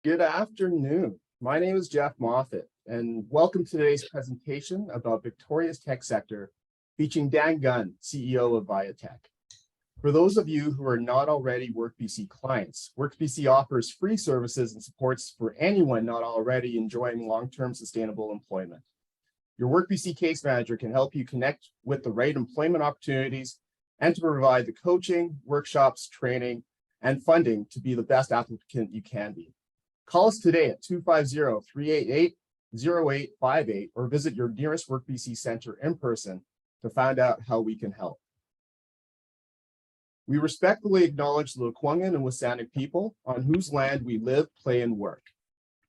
Good afternoon. My name is Jeff Moffat, and welcome to today's presentation about Victoria's tech sector, featuring Dan Gunn, CEO of VIATEC. For those of you who are not already WorkBC clients, WorkBC offers free services and supports for anyone not already enjoying long-term sustainable employment. Your WorkBC case manager can help you connect with the right employment opportunities and to provide the coaching, workshops, training, and funding to be the best applicant you can be. Call us today at 250-388-0858 or visit your nearest WorkBC center in person to find out how we can help. We respectfully acknowledge the Lekwungen and Wasanich people on whose land we live, play, and work.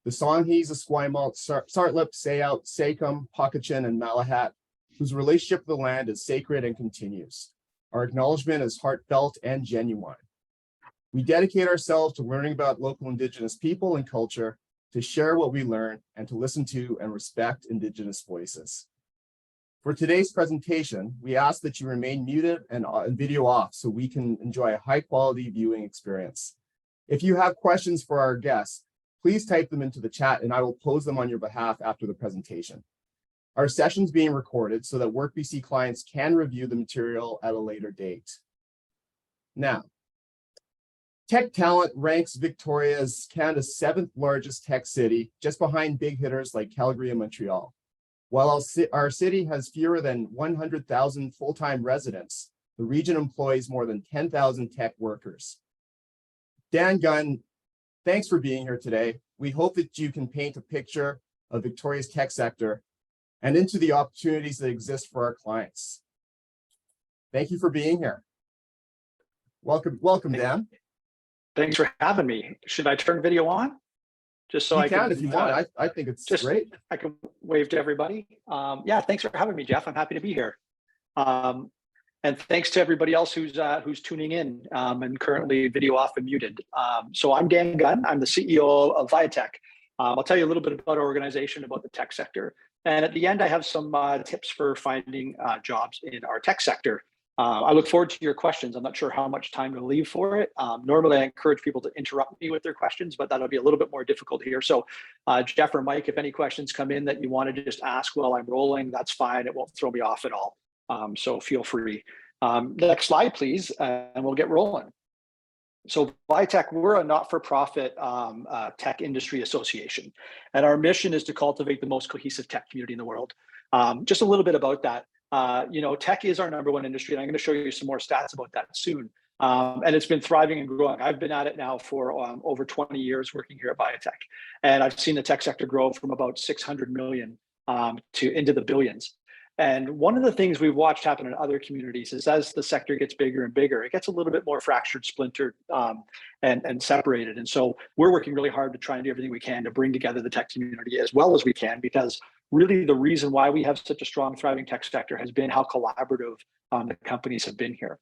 The Songhees, Esquimalt, Sartlip, Sayout, Sakum, Pocatchin, and Malahat, whose relationship with the land is sacred and continues. Our acknowledgement is heartfelt and genuine. We dedicate ourselves to learning about local Indigenous people and culture, to share what we learn, and to listen to and respect Indigenous voices. For today's presentation, we ask that you remain muted and video off so we can enjoy a high-quality viewing experience. If you have questions for our guests, please type them into the chat and I will pose them on your behalf after the presentation. Our session's being recorded so that WorkBC clients can review the material at a later date. Now, tech talent ranks Victoria as Canada's 7th largest tech city, just behind big hitters like Calgary and Montreal. While our city has fewer than 100,000 full-time residents, the region employs more than 10,000 tech workers. Dan Gunn, thanks for being here today. We hope that you can paint a picture of Victoria's tech sector and into the opportunities that exist for our clients. Thank you for being here. Welcome, Dan. Thanks for having me. Should I turn video on? Just so you can if you want. I think it's great. I can wave to everybody. Yeah, thanks for having me, Jeff. I'm happy to be here. And thanks to everybody else who's tuning in and currently video off and muted. So I'm Dan Gunn. I'm the CEO of VIATEC. I'll tell you a little bit about our organization, about the tech sector. And at the end, I have some tips for finding jobs in our tech sector. I look forward to your questions. I'm not sure how much time to leave for it. Normally, I encourage people to interrupt me with their questions, but that'll be a little bit more difficult here. So Jeff or Mike, if any questions come in that you want to just ask while I'm rolling, that's fine. It won't throw me off at all. So feel free. Next slide, please, and we'll get rolling. So VIATEC, we're a not-for-profit tech industry association, and our mission is to cultivate the most cohesive tech community in the world. Just a little bit about that. Tech is our #1 industry, and I'm going to show you some more stats about that soon. And it's been thriving and growing. I've been at it now for over 20 years working here at VIATEC, and I've seen the tech sector grow from about 600 million into the billions. And one of the things we've watched happen in other communities is as the sector gets bigger and bigger, it gets a little bit more fractured, splintered, and separated. And so we're working really hard to try and do everything we can to bring together the tech community as well as we can, because really the reason why we have such a strong, thriving tech sector has been how collaborative the companies have been here.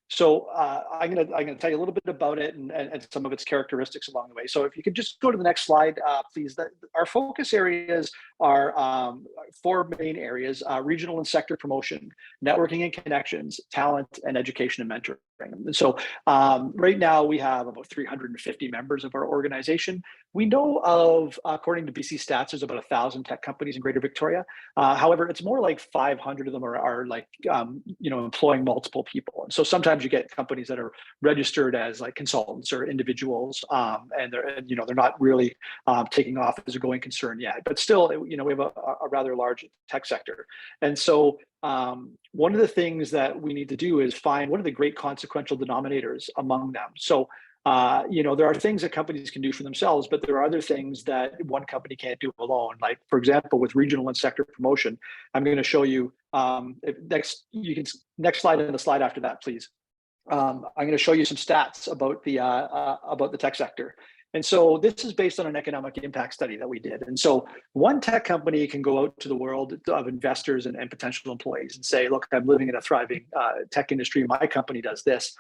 So I'm gonna tell you a little bit about it and some of its characteristics along the way. So if you could just go to the next slide, please. Our focus areas are 4 main areas: regional and sector promotion, networking and connections, talent, and education and mentoring. And so right now we have about 350 members of our organization. We know of, according to BC Stats, there's about 1,000 tech companies in Greater Victoria. However, it's more like 500 of them are like, employing multiple people. And so sometimes you get companies that are registered as like consultants or individuals, and they're not really taking off as a going concern yet. But still, we have a rather large tech sector. And so one of the things that we need to do is find what are the great consequential denominators among them. So there are things that companies can do for themselves, but there are other things that one company can't do alone. Like, for example, with regional and sector promotion, I'm going to show you next slide and the slide after that, please. I'm going to show you some stats about the tech sector. And so this is based on an economic impact study that we did. And so one tech company can go out to the world of investors and potential employees and say, look, I'm living in a thriving tech industry. My company does this.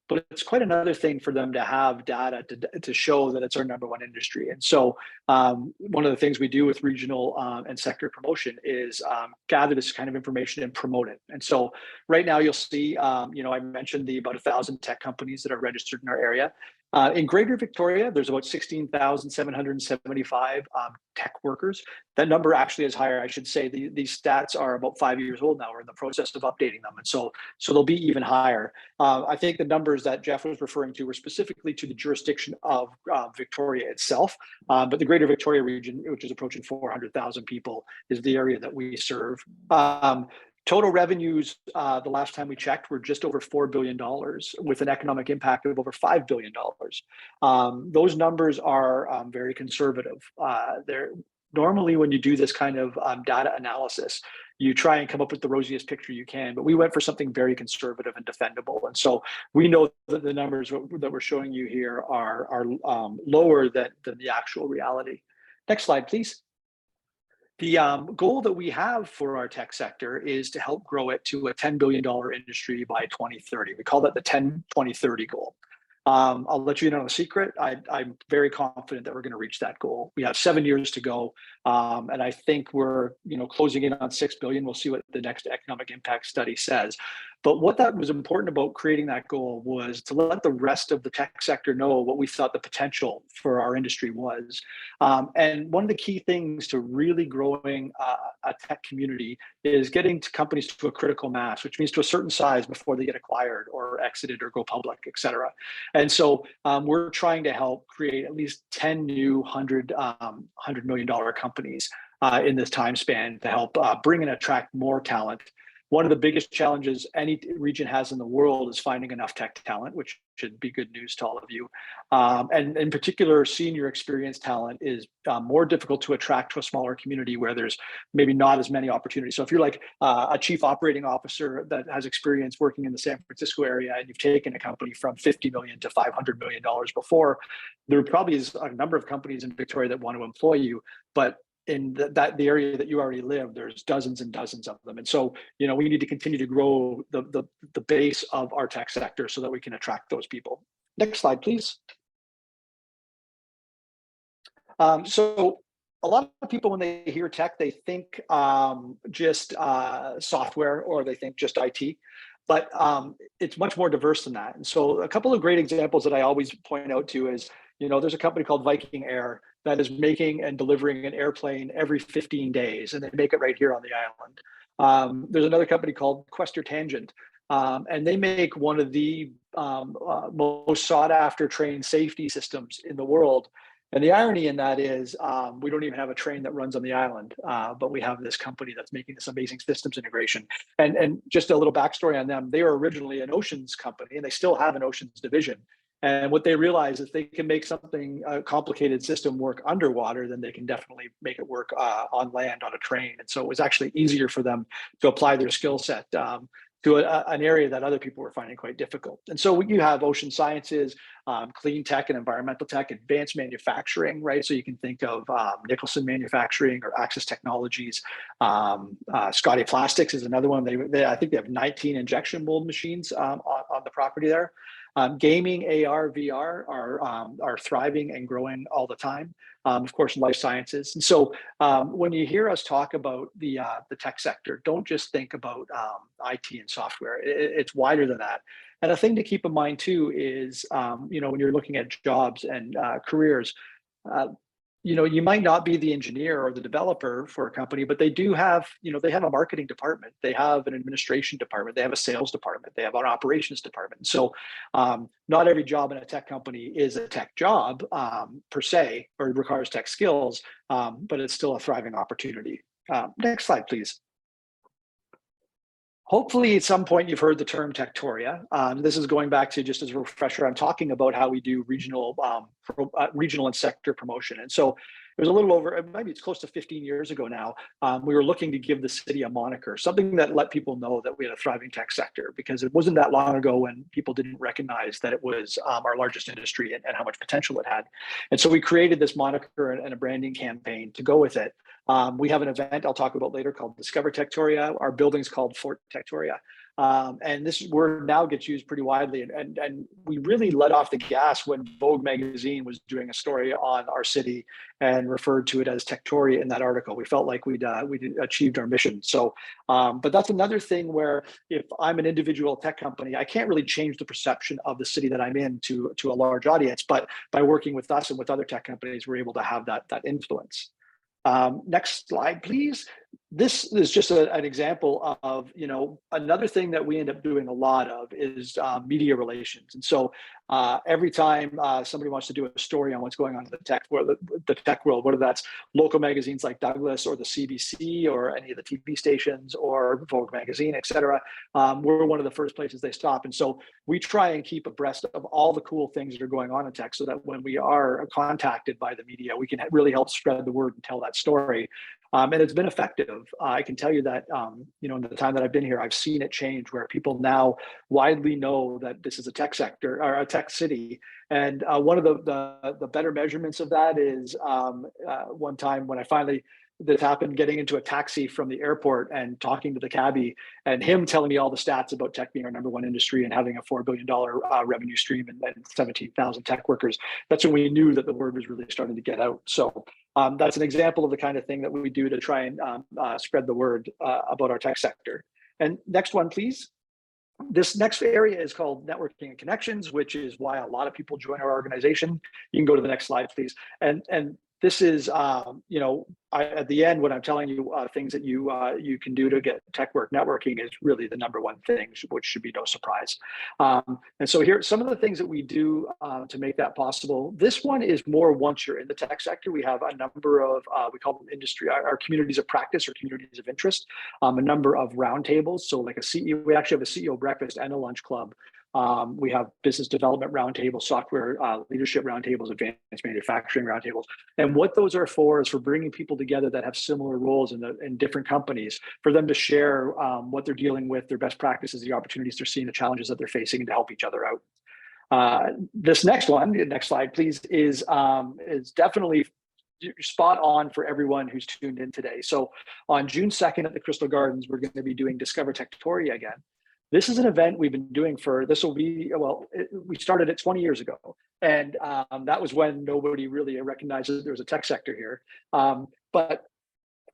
But it's quite another thing for them to have data to show that it's our #1 industry. And so one of the things we do with regional and sector promotion is gather this kind of information and promote it. And so right now you'll see, I mentioned about 1,000 tech companies that are registered in our area. In Greater Victoria, there's about 16,775 tech workers. That number actually is higher. I should say these stats are about 5 years old now. We're in the process of updating them. And so they'll be even higher. I think the numbers that Jeff was referring to were specifically to the jurisdiction of Victoria itself. But the Greater Victoria region, which is approaching 400,000 people, is the area that we serve. Total revenues, the last time we checked, were just over $4 billion with an economic impact of over $5 billion. Those numbers are very conservative. They're normally, when you do this kind of data analysis, you try and come up with the rosiest picture you can, but we went for something very conservative and defendable. And so we know that the numbers that we're showing you here are lower than the actual reality. Next slide, please. The goal that we have for our tech sector is to help grow it to a $10 billion industry by 2030. We call that the 10-20-30 goal. I'll let you in on a secret. I'm very confident that we're going to reach that goal. We have 7 years to go, and I think we're closing in on 6 billion. We'll see what the next economic impact study says. But what that was important about creating that goal was to let the rest of the tech sector know what we thought the potential for our industry was. And one of the key things to really growing a tech community is getting companies to a critical mass, which means to a certain size before they get acquired or exited or go public, et cetera. And so we're trying to help create at least 10 new $100 million companies in this time span to help bring and attract more talent. One of the biggest challenges any region has in the world is finding enough tech talent, which should be good news to all of you. And in particular, senior experienced talent is more difficult to attract to a smaller community where there's maybe not as many opportunities. So if you're like a chief operating officer that has experience working in the San Francisco area and you've taken a company from $50 million to $500 million before, there probably is a number of companies in Victoria that want to employ you, but in the area that you already live, there's dozens and dozens of them. And so, we need to continue to grow the base of our tech sector so that we can attract those people. Next slide, please. So a lot of people, when they hear tech, they think just software, or they think just IT. But it's much more diverse than that. And so a couple of great examples that I always point out to is, there's a company called Viking Air that is making and delivering an airplane every 15 days, and they make it right here on the island. There's another company called Quester Tangent, and they make one of the most sought after train safety systems in the world. And the irony in that is we don't even have a train that runs on the island, but we have this company that's making this amazing systems integration. And just a little backstory on them, they were originally an oceans company, and they still have an oceans division. And what they realize is they can make something, a complicated system, work underwater, then they can definitely make it work on land on a train. And so it was actually easier for them to apply their skill set to an area that other people were finding quite difficult. And so you have ocean sciences, clean tech and environmental tech, advanced manufacturing, right? So you can think of Nicholson Manufacturing or Access Technologies. Scotty Plastics is another one. I think they have 19 injection mold machines on the property there. Gaming, AR, VR are thriving and growing all the time. Of course, life sciences. And so when you hear us talk about the tech sector, don't just think about IT and software. It's wider than that. And a thing to keep in mind too is, when you're looking at jobs and careers, you might not be the engineer or the developer for a company, but they do have, they have a marketing department, they have an administration department, they have a sales department, they have an operations department. So not every job in a tech company is a tech job per se, or requires tech skills, but it's still a thriving opportunity. Next slide, please. Hopefully at some point you've heard the term Techtoria. This is going back to, just as a refresher, I'm talking about how we do regional and sector promotion. And so it was a little over, maybe it's close to 15 years ago now, we were looking to give the city a moniker, something that let people know that we had a thriving tech sector, because it wasn't that long ago when people didn't recognize that it was our largest industry and how much potential it had. And so we created this moniker and a branding campaign to go with it. We have an event I'll talk about later called Discover Techtoria. Our building's called Fort Techtoria. And this word now gets used pretty widely. And we really let off the gas when Vogue magazine was doing a story on our city and referred to it as Techtoria in that article. We felt like we'd achieved our mission. So, but that's another thing where if I'm an individual tech company, I can't really change the perception of the city that I'm in to a large audience. But by working with us and with other tech companies, we're able to have that influence. Next slide, please. This is just an example of, another thing that we end up doing a lot of is media relations. And so every time somebody wants to do a story on what's going on in the tech world, whether that's local magazines like Douglas or the CBC or any of the TV stations or Vogue magazine, et cetera, we're one of the first places they stop. And so we try and keep abreast of all the cool things that are going on in tech so that when we are contacted by the media, we can really help spread the word and tell that story. And it's been effective. I can tell you that, in the time that I've been here, I've seen it change where people now widely know that this is a tech sector or a tech city. And one of the better measurements of that is one time when this happened, getting into a taxi from the airport and talking to the cabbie and him telling me all the stats about tech being our #1 industry and having a $4 billion revenue stream and 17,000 tech workers. That's when we knew that the word was really starting to get out. So that's an example of the kind of thing that we do to try and spread the word about our tech sector. And next one, please. This next area is called networking and connections, which is why a lot of people join our organization. You can go to the next slide, please. And this is, at the end, when I'm telling you things that you can do to get tech work, networking is really the #1 thing, which should be no surprise. And so here, some of the things that we do to make that possible. This one is more once you're in the tech sector. We have a number of, we call them our communities of practice or communities of interest, a number of roundtables. So like we actually have a CEO breakfast and a lunch club. We have business development roundtables, software leadership roundtables, advanced manufacturing roundtables. And what those are for is for bringing people together that have similar roles in different companies, for them to share what they're dealing with, their best practices, the opportunities they're seeing, the challenges that they're facing, and to help each other out. This next slide, please, is definitely spot on for everyone who's tuned in today. So on June 2nd at the Crystal Gardens, we're going to be doing Discover Techtoria again. This is an event we've been doing we started it 20 years ago. And that was when nobody really recognized that there was a tech sector here. But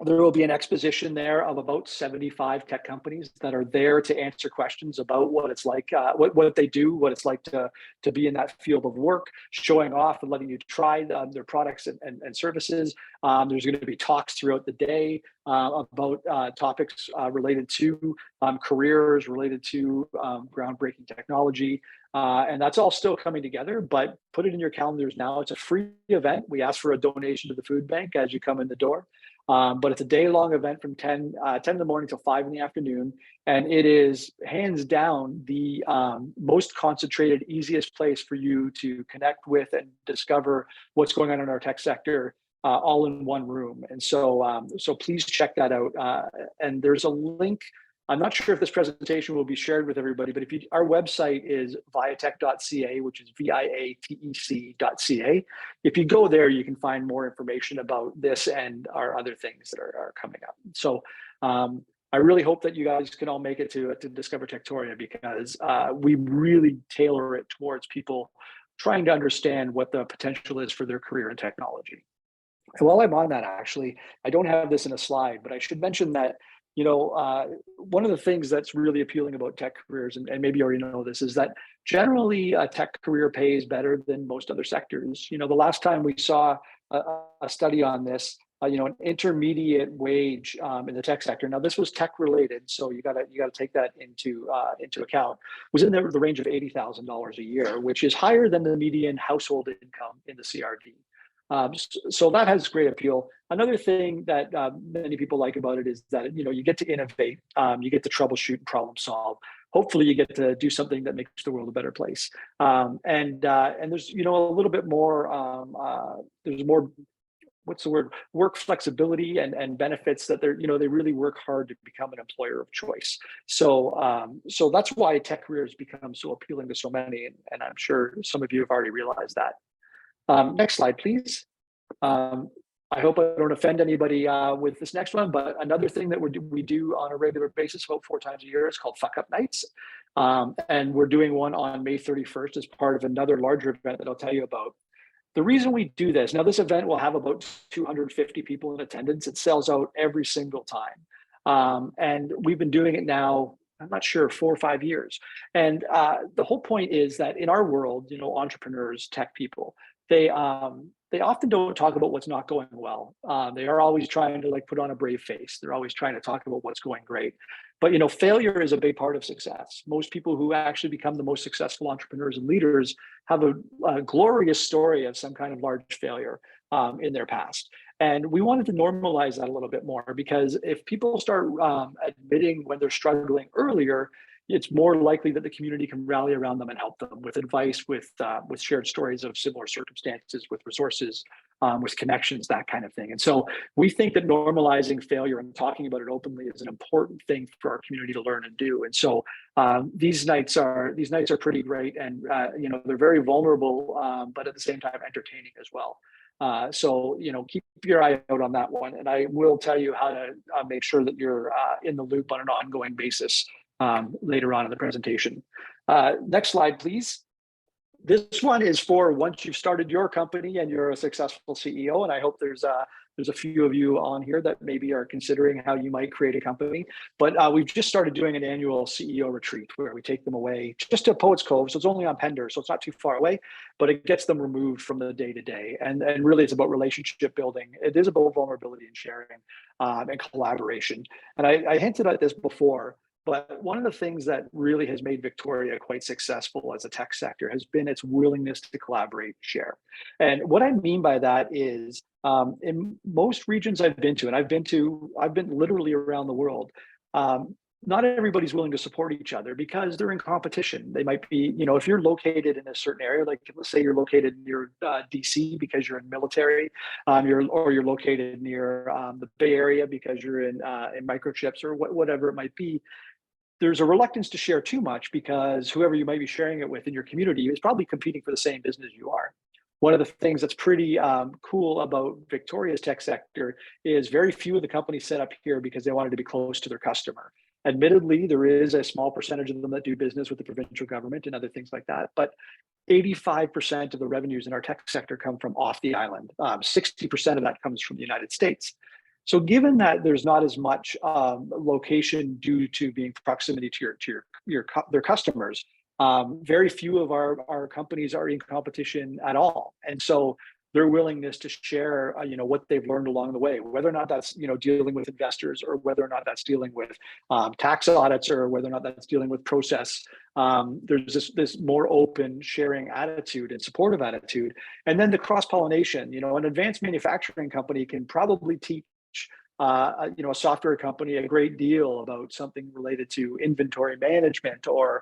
there will be an exposition there of about 75 tech companies that are there to answer questions about what it's like, what they do, what it's like to be in that field of work, showing off and letting you try their products and services. There's going to be talks throughout the day about topics related to careers, related to groundbreaking technology. And that's all still coming together, but put it in your calendars now. It's a free event. We ask for a donation to the food bank as you come in the door. But it's a day-long event from 10 in the morning till 5 in the afternoon. And it is hands down the most concentrated, easiest place for you to connect with and discover what's going on in our tech sector all in one room. And so, so please check that out. And there's a link. I'm not sure if this presentation will be shared with everybody, but our website is viatec.ca, which is viatec.ca. If you go there, you can find more information about this and our other things that are coming up. So I really hope that you guys can all make it to Discover Techtoria, because we really tailor it towards people trying to understand what the potential is for their career in technology. And while I'm on that, actually, I don't have this in a slide, but I should mention that one of the things that's really appealing about tech careers, and maybe you already know this, is that generally a tech career pays better than most other sectors. The last time we saw a study on this, an intermediate wage in the tech sector. Now this was tech related, so you gotta take that into account. Was in the range of $80,000 a year, which is higher than the median household income in the CRD. So that has great appeal. Another thing that many people like about it is that you get to innovate, you get to troubleshoot and problem solve. Hopefully, you get to do something that makes the world a better place. And there's a little bit more. There's more. What's the word? Work flexibility and benefits that they really work hard to become an employer of choice. So so that's why tech careers become so appealing to so many, and I'm sure some of you have already realized that. Next slide, please. I hope I don't offend anybody with this next one, but another thing that we do on a regular basis, about 4 times a year, is called Fuck Up Nights. And we're doing one on May 31st as part of another larger event that I'll tell you about. The reason we do this, now this event will have about 250 people in attendance. It sells out every single time. And we've been doing it now, I'm not sure, 4 or 5 years. And the whole point is that in our world, entrepreneurs, tech people, they often don't talk about what's not going well. They are always trying to put on a brave face. They're always trying to talk about what's going great. But failure is a big part of success. Most people who actually become the most successful entrepreneurs and leaders have a glorious story of some kind of large failure in their past. And we wanted to normalize that a little bit more, because if people start admitting when they're struggling earlier, it's more likely that the community can rally around them and help them with advice, with shared stories of similar circumstances, with resources, with connections, that kind of thing. And so we think that normalizing failure and talking about it openly is an important thing for our community to learn and do. And so these nights are pretty great, and they're very vulnerable, but at the same time entertaining as well. So keep your eye out on that one, and I will tell you how to make sure that you're in the loop on an ongoing basis later on in the presentation. Next slide, please. This one is for once you've started your company and you're a successful CEO, and I hope there's a few of you on here that maybe are considering how you might create a company. But we've just started doing an annual CEO retreat where we take them away just to Poets Cove. So it's only on Pender, so it's not too far away, but it gets them removed from the day-to-day. And really it's about relationship building. It is about vulnerability and sharing and collaboration. And I hinted at this before, but one of the things that really has made Victoria quite successful as a tech sector has been its willingness to collaborate, share. And what I mean by that is in most regions I've been to, and I've been literally around the world, not everybody's willing to support each other because they're in competition. They might be, if you're located in a certain area, like let's say you're located near DC because you're in military, you're located near the Bay Area because you're in microchips or whatever it might be. There's a reluctance to share too much because whoever you might be sharing it with in your community is probably competing for the same business you are. One of the things that's pretty cool about Victoria's tech sector is very few of the companies set up here because they wanted to be close to their customer. Admittedly, there is a small percentage of them that do business with the provincial government and other things like that, but 85% of the revenues in our tech sector come from off the island. 60% of that comes from the United States. So given that there's not as much location due to being proximity to their customers, very few of our companies are in competition at all. And so their willingness to share, what they've learned along the way, whether or not that's, dealing with investors or whether or not that's dealing with tax audits or whether or not that's dealing with process. There's this more open sharing attitude and supportive attitude. And then the cross-pollination, an advanced manufacturing company can probably teach a software company a great deal about something related to inventory management or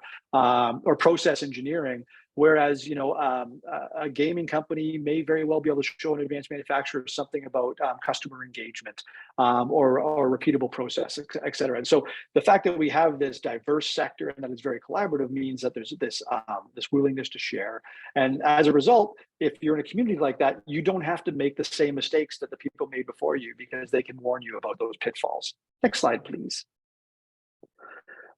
process engineering, whereas a gaming company may very well be able to show an advanced manufacturer something about customer engagement or repeatable process, et cetera. And so the fact that we have this diverse sector and that it's very collaborative means that there's this willingness to share. And as a result, if you're in a community like that, you don't have to make the same mistakes that the people made before you because they can warn you about those pitfalls. Next slide, please.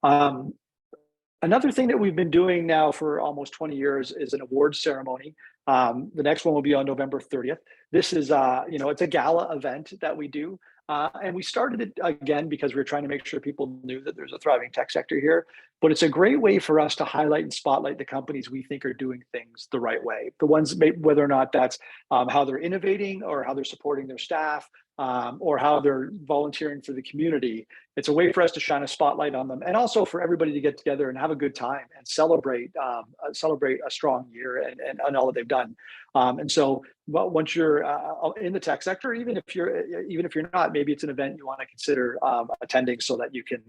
Another thing that we've been doing now for almost 20 years is an awards ceremony. The next one will be on November 30th. This is, it's a gala event that we do. And we started it again because we were trying to make sure people knew that there's a thriving tech sector here. But it's a great way for us to highlight and spotlight the companies we think are doing things the right way. The ones, whether or not that's how they're innovating or how they're supporting their staff or how they're volunteering for the community. It's a way for us to shine a spotlight on them and also for everybody to get together and have a good time and celebrate a strong year and all that they've done. And so once you're in the tech sector, even if you're not, maybe it's an event you want to consider attending so that you can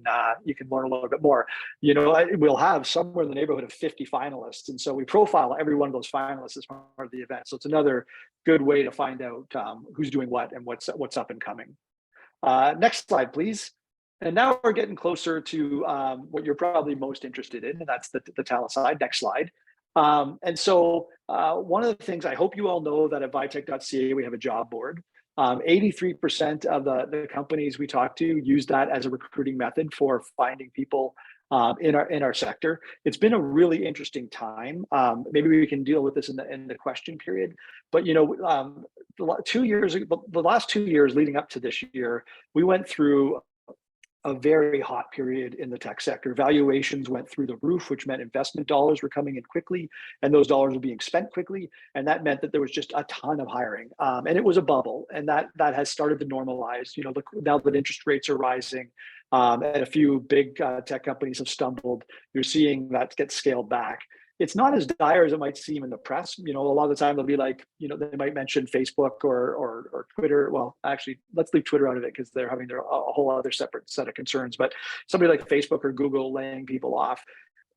learn a little bit more. We'll have somewhere in the neighborhood of 50 finalists. And so we profile every one of those finalists as part of the event. So it's another good way to find out who's doing what and what's up and coming. Next slide, please. And now we're getting closer to what you're probably most interested in, and that's the talent side. Next slide. And so one of the things I hope you all know that at viatec.ca, we have a job board. 83% of the companies we talk to use that as a recruiting method for finding people in our sector. It's been a really interesting time. Maybe we can deal with this in the question period. But the last 2 years leading up to this year, we went through a very hot period in the tech sector. Valuations went through the roof, which meant investment dollars were coming in quickly, and those dollars were being spent quickly. And that meant that there was just a ton of hiring. And it was a bubble, and that has started to normalize. Look, now that interest rates are rising, and a few big tech companies have stumbled, you're seeing that get scaled back. It's not as dire as it might seem in the press. A lot of the time they'll be like, they might mention Facebook or Twitter. Well, actually, let's leave Twitter out of it because they're having a whole other separate set of concerns. But somebody like Facebook or Google laying people off.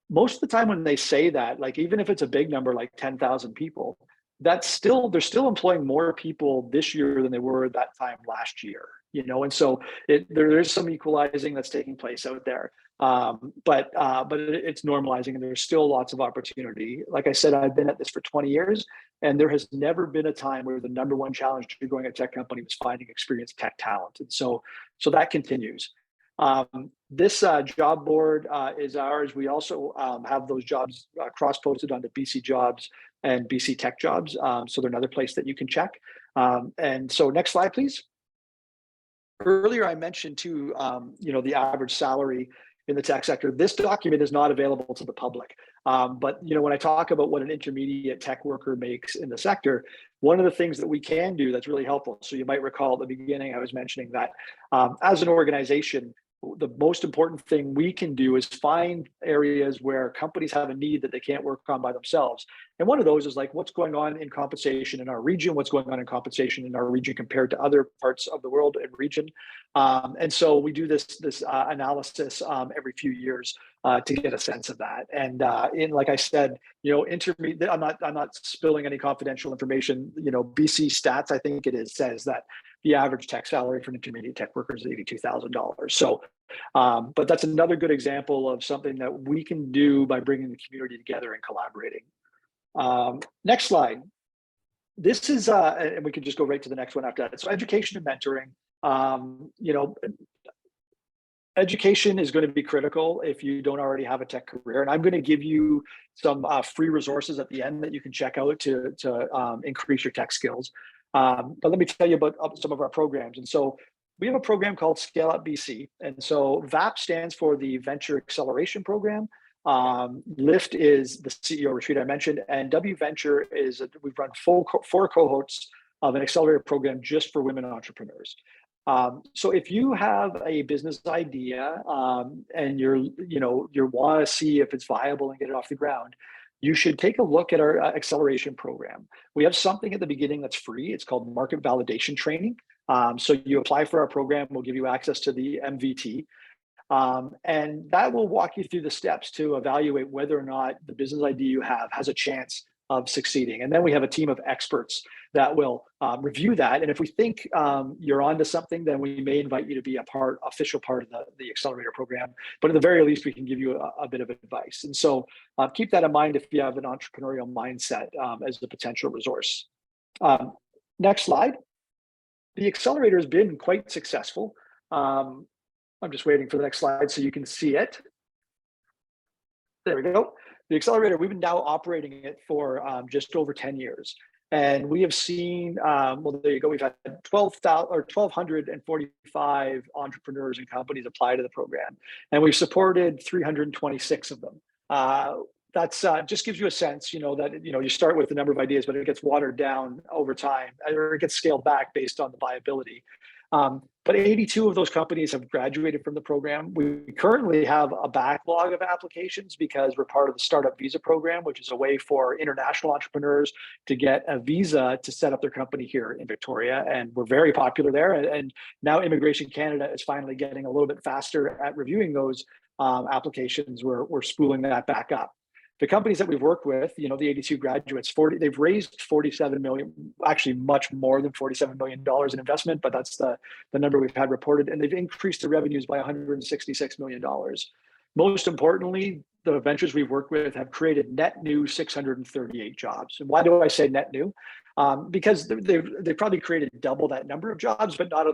Most of the time when they say that, like even if it's a big number, like 10,000 people, they're still employing more people this year than they were that time last year. And so there is some equalizing that's taking place out there. But it's normalizing, and there's still lots of opportunity. Like I said, I've been at this for 20 years, and there has never been a time where the number one challenge to growing a tech company was finding experienced tech talent. And so that continues. This job board is ours. We also have those jobs cross-posted onto BC Jobs and BC Tech Jobs. So they're another place that you can check. And so next slide, please. Earlier, I mentioned too, the average salary in the tech sector. This document is not available to the public. But when I talk about what an intermediate tech worker makes in the sector, one of the things that we can do that's really helpful. So you might recall at the beginning, I was mentioning that as an organization, the most important thing we can do is find areas where companies have a need that they can't work on by themselves. And one of those is like, what's going on in compensation in our region? What's going on in compensation in our region compared to other parts of the world and region? And so we do this analysis every few years to get a sense of that. And like I said, intermediate. I'm not spilling any confidential information. BC Stats, I think it is, says that the average tech salary for an intermediate tech worker is $82,000. So, but that's another good example of something that we can do by bringing the community together and collaborating. Next slide. This is, and we can just go right to the next one after that. So education and mentoring. Education is going to be critical if you don't already have a tech career. And I'm going to give you some free resources at the end that you can check out to increase your tech skills. But let me tell you about some of our programs. And so we have a program called Scale Up BC. And so VAP stands for the Venture Acceleration Program. Lift is the CEO retreat I mentioned, and W Venture is we've run 4 cohorts of an accelerator program just for women entrepreneurs. So if you have a business idea and you want to see if it's viable and get it off the ground, you should take a look at our acceleration program. We have something at the beginning that's free. It's called market validation training. So you apply for our program, we'll give you access to the MVT. And that will walk you through the steps to evaluate whether or not the business idea you have has a chance of succeeding. And then we have a team of experts that will review that. And if we think you're onto something, then we may invite you to be official part of the accelerator program. But at the very least, we can give you a bit of advice. And so keep that in mind if you have an entrepreneurial mindset as a potential resource. Next slide. The accelerator has been quite successful. I'm just waiting for the next slide so you can see it. There we go. The accelerator, we've been now operating it for just over 10 years. And we have seen, well, there you go. We've had 1,245 entrepreneurs and companies apply to the program. And we've supported 326 of them. That's just gives you a sense, that, you start with the number of ideas, but it gets watered down over time, or it gets scaled back based on the viability. But 82 of those companies have graduated from the program. We currently have a backlog of applications because we're part of the Startup Visa program, which is a way for international entrepreneurs to get a visa to set up their company here in Victoria. And we're very popular there. And now Immigration Canada is finally getting a little bit faster at reviewing those applications. We're spooling that back up. The companies that we've worked with, the 82 graduates, they've raised 47 million, actually much more than $47 million in investment, but that's the number we've had reported. And they've increased their revenues by $166 million. Most importantly, the ventures we've worked with have created net new 638 jobs. And why do I say net new? because they've probably created double that number of jobs, but not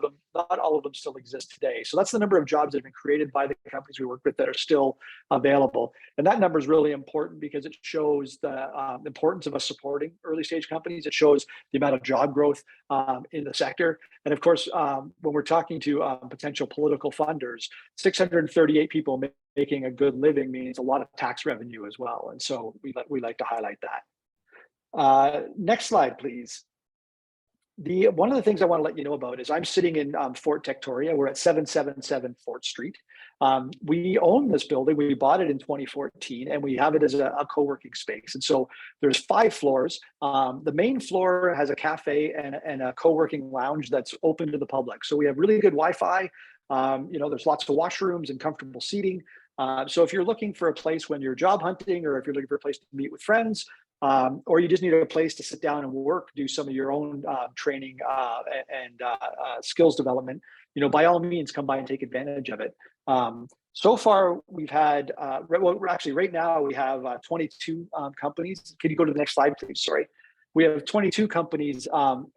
all of them still exist today. So that's the number of jobs that have been created by the companies we work with that are still available. And that number is really important because it shows the importance of us supporting early stage companies. It shows the amount of job growth in the sector. And of course, when we're talking to potential political funders, 638 people making a good living means a lot of tax revenue as well. And so we like to highlight that. Next slide, please. One of the things I want to let you know about is I'm sitting in Fort Victoria. We're at 777 Fort Street. We own this building. We bought it in 2014, and we have it as a co-working space. And so there's 5 floors. The main floor has a cafe and a co-working lounge that's open to the public. So we have really good Wi-Fi. There's lots of washrooms and comfortable seating. So if you're looking for a place when you're job hunting, or if you're looking for a place to meet with friends, or you just need a place to sit down and work, do some of your own training and skills development, by all means, come by and take advantage of it. So far, we've had, right now we have 22 companies. Can you go to the next slide, please? Sorry. We have 22 companies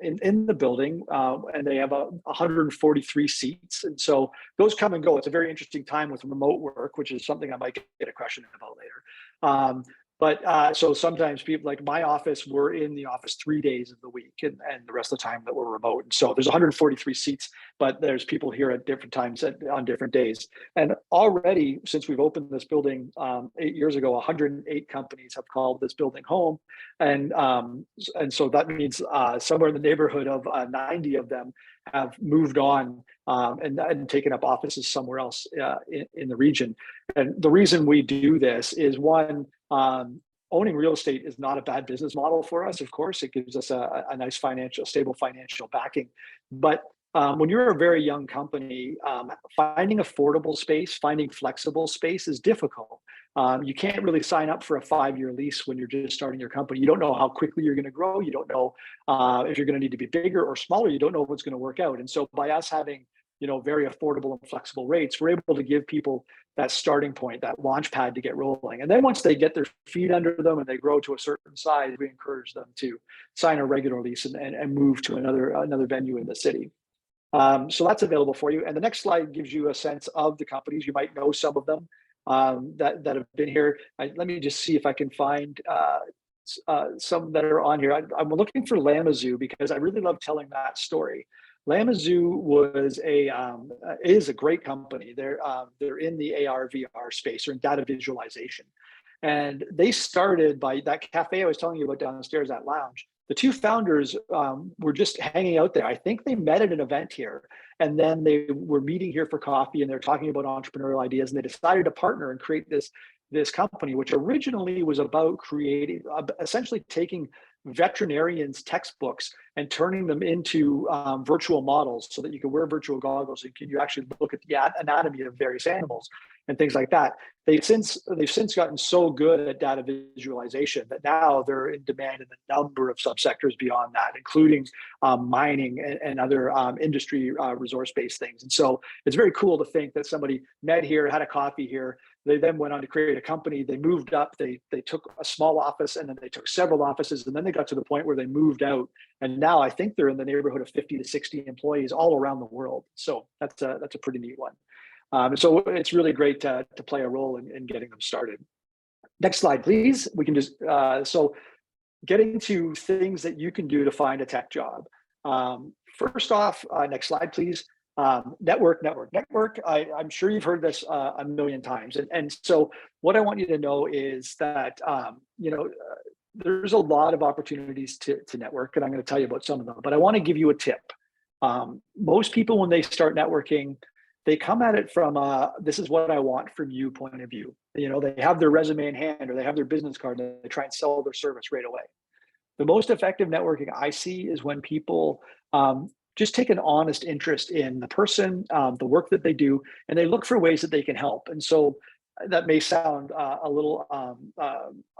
in the building, and they have 143 seats. And so those come and go. It's a very interesting time with remote work, which is something I might get a question about later. But so sometimes people, like my office, we're in the office 3 days of the week, and the rest of the time that we're remote. And so there's 143 seats, but there's people here at different times on different days. And already, since we've opened this building 8 years ago, 108 companies have called this building home. And so that means somewhere in the neighborhood of 90 of them have moved on and taken up offices somewhere else in the region. And the reason we do this is, one, owning real estate is not a bad business model for us. Of course, it gives us a nice stable financial backing. But when you're a very young company, finding affordable space, finding flexible space is difficult. You can't really sign up for a 5-year lease when you're just starting your company. You don't know how quickly you're going to grow. You don't know if you're going to need to be bigger or smaller. You don't know what's going to work out. And so by us having very affordable and flexible rates, we're able to give people that starting point, that launch pad to get rolling. And then once they get their feet under them and they grow to a certain size, we encourage them to sign a regular lease and move to another venue in the city. So that's available for you. And the next slide gives you a sense of the companies. You might know some of them that have been here. Let me just see if I can find some that are on here. I'm looking for Lamazoo because I really love telling that story. Lamazoo is a great company. They're in the AR/VR space, or in data visualization, and they started by that cafe I was telling you about downstairs, that lounge. The 2 founders were just hanging out there. I think they met at an event here, and then they were meeting here for coffee, and they're talking about entrepreneurial ideas, and they decided to partner and create this company, which originally was about creating, essentially taking veterinarians' textbooks and turning them into virtual models, so that you can wear virtual goggles and you actually look at the anatomy of various animals and things like that. They've since gotten so good at data visualization that now they're in demand in a number of subsectors beyond that, including mining and other industry resource-based things. And so it's very cool to think that somebody met here, had a coffee here. They then went on to create a company. They moved up. They took a small office, and then they took several offices, and then they got to the point where they moved out. And now I think they're in the neighborhood of 50 to 60 employees all around the world. So that's a pretty neat one. So it's really great to play a role in getting them started. Next slide, please. We can just, so getting to things that you can do to find a tech job. First off, next slide, please. Network. I'm sure you've heard this a million times. And so what I want you to know is that, there's a lot of opportunities to network, and I'm going to tell you about some of them, but I want to give you a tip. Most people, when they start networking, they come at it from this is what I want from you point of view. They have their resume in hand, or they have their business card, and they try and sell their service right away. The most effective networking I see is when people just take an honest interest in the person, the work that they do, and they look for ways that they can help. And so that may sound a little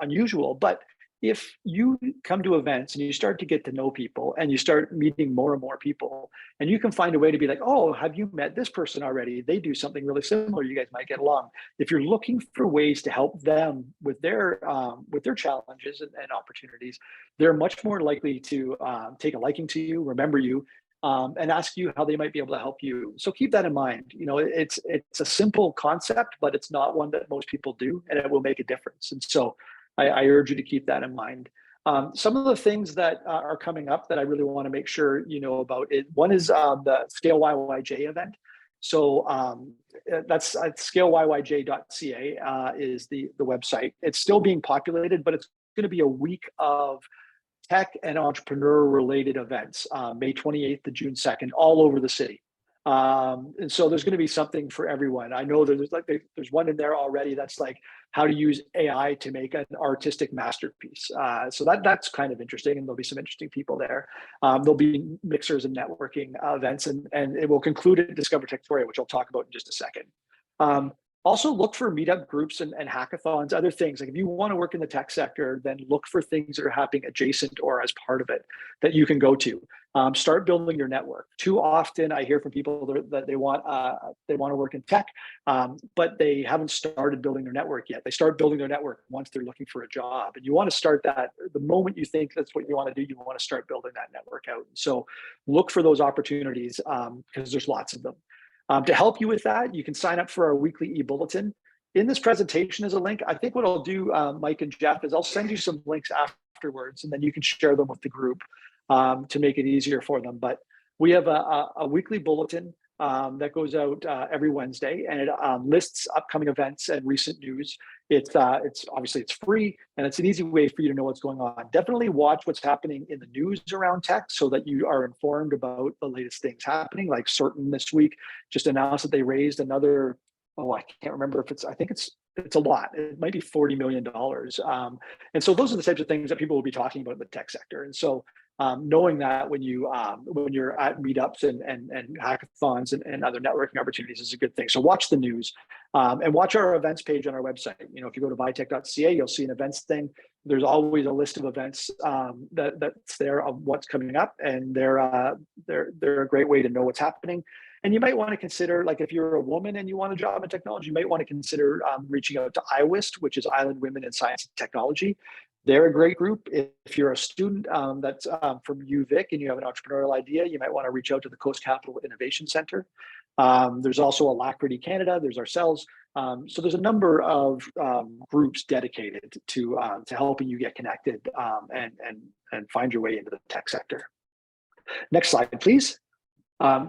unusual, but if you come to events and you start to get to know people and you start meeting more and more people, and you can find a way to be like, oh, have you met this person already? They do something really similar. You guys might get along. If you're looking for ways to help them with their challenges and opportunities, they're much more likely to take a liking to you, remember you, and ask you how they might be able to help you. So keep that in mind. You know, it's a simple concept, but it's not one that most people do, and it will make a difference. And so I urge you to keep that in mind. Some of the things that are coming up that I really want to make sure you know about it. One is the Scale YYJ event. So that's scaleyyj.ca is the website. It's still being populated, but it's going to be a week of tech and entrepreneur related events, May 28th to June 2nd, all over the city. And so there's going to be something for everyone. I know there's one in there already that's like how to use AI to make an artistic masterpiece. So that's kind of interesting, and there'll be some interesting people there. There'll be mixers and networking events, and it will conclude at Discover Techtoria, which I'll talk about in just a second. Also look for meetup groups and hackathons, other things. Like if you want to work in the tech sector, then look for things that are happening adjacent or as part of it that you can go to. Start building your network. Too often I hear from people that they want to work in tech, but they haven't started building their network yet. They start building their network once they're looking for a job. And you want to start that the moment you think that's what you want to do, you want to start building that network out. So look for those opportunities because there's lots of them. To help you with that, you can sign up for our weekly e-bulletin. In this presentation is a link. I think what I'll do, Mike and Jeff, is I'll send you some links afterwards, and then you can share them with the group to make it easier for them. But we have a weekly bulletin that goes out every Wednesday, and it lists upcoming events and recent news. It's obviously it's free, and it's an easy way for you to know what's going on. Definitely watch what's happening in the news around tech so that you are informed about the latest things happening. Like Certain this week just announced that they raised another, I can't remember if I think it's a lot. It might be $40 million. And so those are the types of things that people will be talking about in the tech sector. And so knowing that when you're at meetups and hackathons and other networking opportunities is a good thing. So watch the news and watch our events page on our website. You know, if you go to viatec.ca, you'll see an events thing. There's always a list of events that's there of what's coming up, and they're a great way to know what's happening. And you might want to consider, like if you're a woman and you want a job in technology, you might want to consider reaching out to IWIST, which is Island Women in Science and Technology. They're a great group. If you're a student that's from UVic and you have an entrepreneurial idea, you might want to reach out to the Coast Capital Innovation Center. There's also Alacrity Canada. There's ourselves. So there's a number of groups dedicated to helping you get connected and find your way into the tech sector. Next slide, please.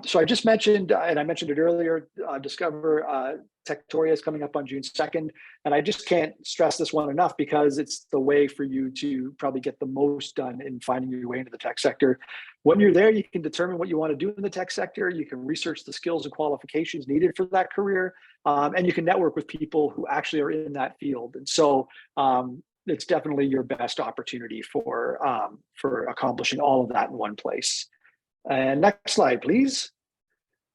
So I just mentioned, and I mentioned it earlier, Discover Techtoria is coming up on June 2nd. And I just can't stress this one enough because it's the way for you to probably get the most done in finding your way into the tech sector. When you're there, you can determine what you want to do in the tech sector. You can research the skills and qualifications needed for that career. And you can network with people who actually are in that field. And so it's definitely your best opportunity for accomplishing all of that in one place. And next slide, please.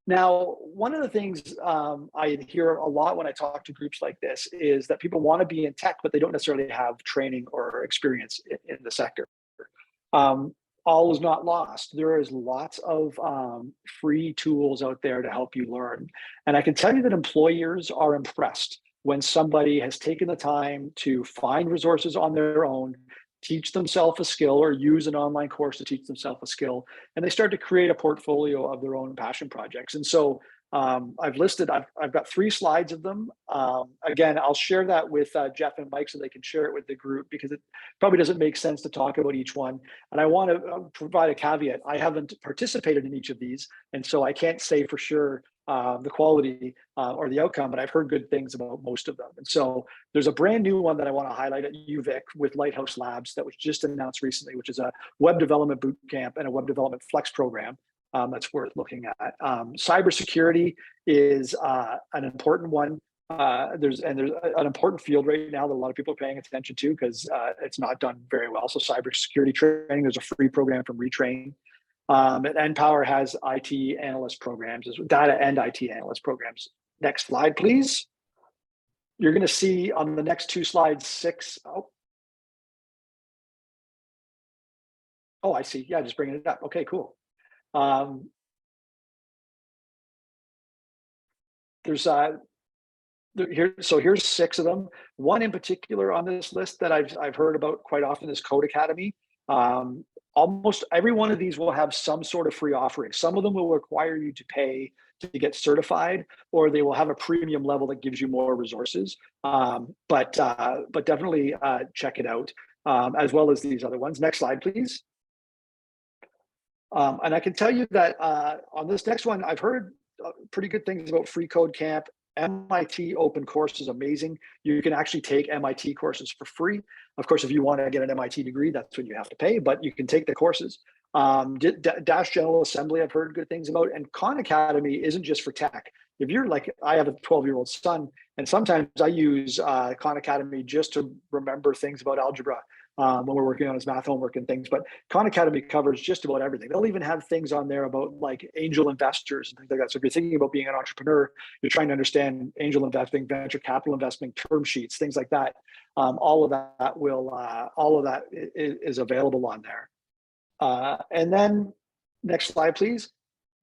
Now, one of the things I hear a lot when I talk to groups like this is that people want to be in tech, but they don't necessarily have training or experience in the sector. All is not lost. There is lots of free tools out there to help you learn. And I can tell you that employers are impressed when somebody has taken the time to find resources on their own, teach themselves a skill, or use an online course to teach themselves a skill, and they start to create a portfolio of their own passion projects. And so I've got 3 slides of them. Again, I'll share that with Jeff and Mike so they can share it with the group, because it probably doesn't make sense to talk about each one. And I want to provide a caveat. I haven't participated in each of these, and so I can't say for sure the quality or the outcome, but I've heard good things about most of them. And so there's a brand new one that I want to highlight at UVic with Lighthouse Labs that was just announced recently, which is a web development bootcamp and a web development flex program that's worth looking at. Cybersecurity is an important one. There's an important field right now that a lot of people are paying attention to because it's not done very well. So cybersecurity training, there's a free program from Retrain. And NPower has IT analyst programs, data and IT analyst programs. Next slide, please. You're going to see on the next 2 slides, 6. Oh, Oh, I see. Yeah, just bringing it up. Okay, cool. Um, there's so here's 6 of them. One in particular on this list that I've heard about quite often is Code Academy. Um, Almost every one of these will have some sort of free offering. Some of them will require you to pay to get certified, or they will have a premium level that gives you more resources. But definitely check it out, as well as these other ones. Next slide, please. And I can tell you that on this next one, I've heard pretty good things about Free Code Camp. MIT open course is amazing. You can actually take MIT courses for free. Of course, if you want to get an MIT degree, that's when you have to pay, but you can take the courses. Dash General Assembly, I've heard good things about. And Khan Academy isn't just for tech. If you're like, I have a 12-year-old son, and sometimes I use Khan Academy just to remember things about algebra when we're working on his math homework and things. But Khan Academy covers just about everything. They'll even have things on there about like angel investors and things like that. So if you're thinking about being an entrepreneur, you're trying to understand angel investing, venture capital investing, term sheets, things like that. All of that is available on there. And then next slide, please.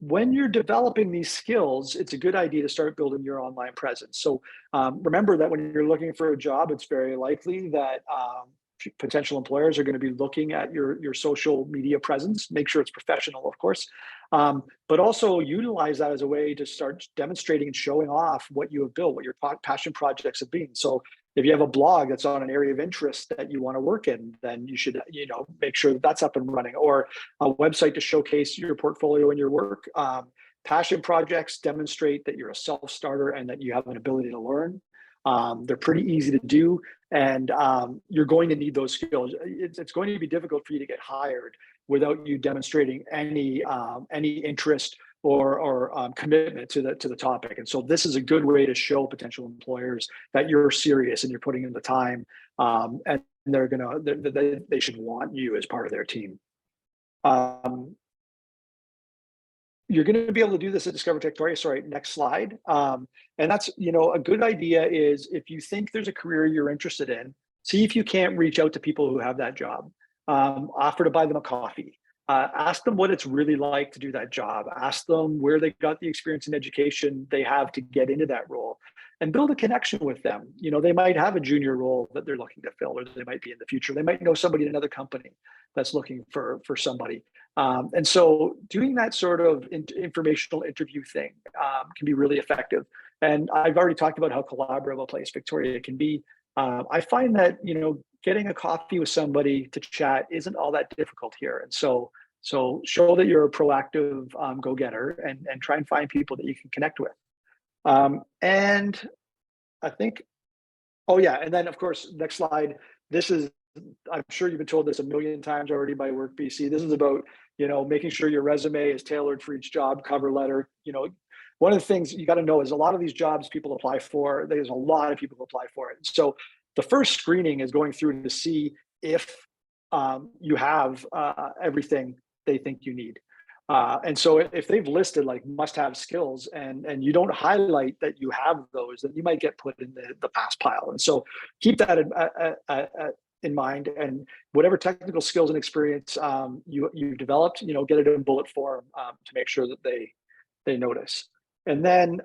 When you're developing these skills, it's a good idea to start building your online presence. So remember that when you're looking for a job, it's very likely that potential employers are going to be looking at your social media presence. Make sure it's professional, of course, but also utilize that as a way to start demonstrating and showing off what you have built, what your passion projects have been. So if you have a blog that's on an area of interest that you want to work in, then you should, make sure that that's up and running, or a website to showcase your portfolio and your work. Passion projects demonstrate that you're a self-starter and that you have an ability to learn. They're pretty easy to do, and you're going to need those skills. It's going to be difficult for you to get hired without you demonstrating any interest or commitment to the topic. And so this is a good way to show potential employers that you're serious and you're putting in the time, and they should want you as part of their team. You're going to be able to do this at Discover Victoria. Sorry, next slide. And that's, a good idea is if you think there's a career you're interested in, see if you can't reach out to people who have that job. Offer to buy them a coffee. Ask them what it's really like to do that job. Ask them where they got the experience and education they have to get into that role, and build a connection with them. They might have a junior role that they're looking to fill, or they might be in the future. They might know somebody in another company that's looking for somebody. And so doing that sort of informational interview thing can be really effective. And I've already talked about how collaborative a place Victoria can be. I find that, getting a coffee with somebody to chat isn't all that difficult here. And so show that you're a proactive go-getter, and try and find people that you can connect with. And I think, oh yeah, and then of course, next slide. I'm sure you've been told this a million times already by Work BC. This is about, making sure your resume is tailored for each job, cover letter. One of the things you got to know is a lot of these jobs people apply for, there's a lot of people who apply for it. So the first screening is going through to see if you have everything they think you need. And so if they've listed like must-have skills and you don't highlight that you have those, then you might get put in the pass pile. And so keep that in mind, and whatever technical skills and experience you've developed, get it in bullet form to make sure that they notice. And then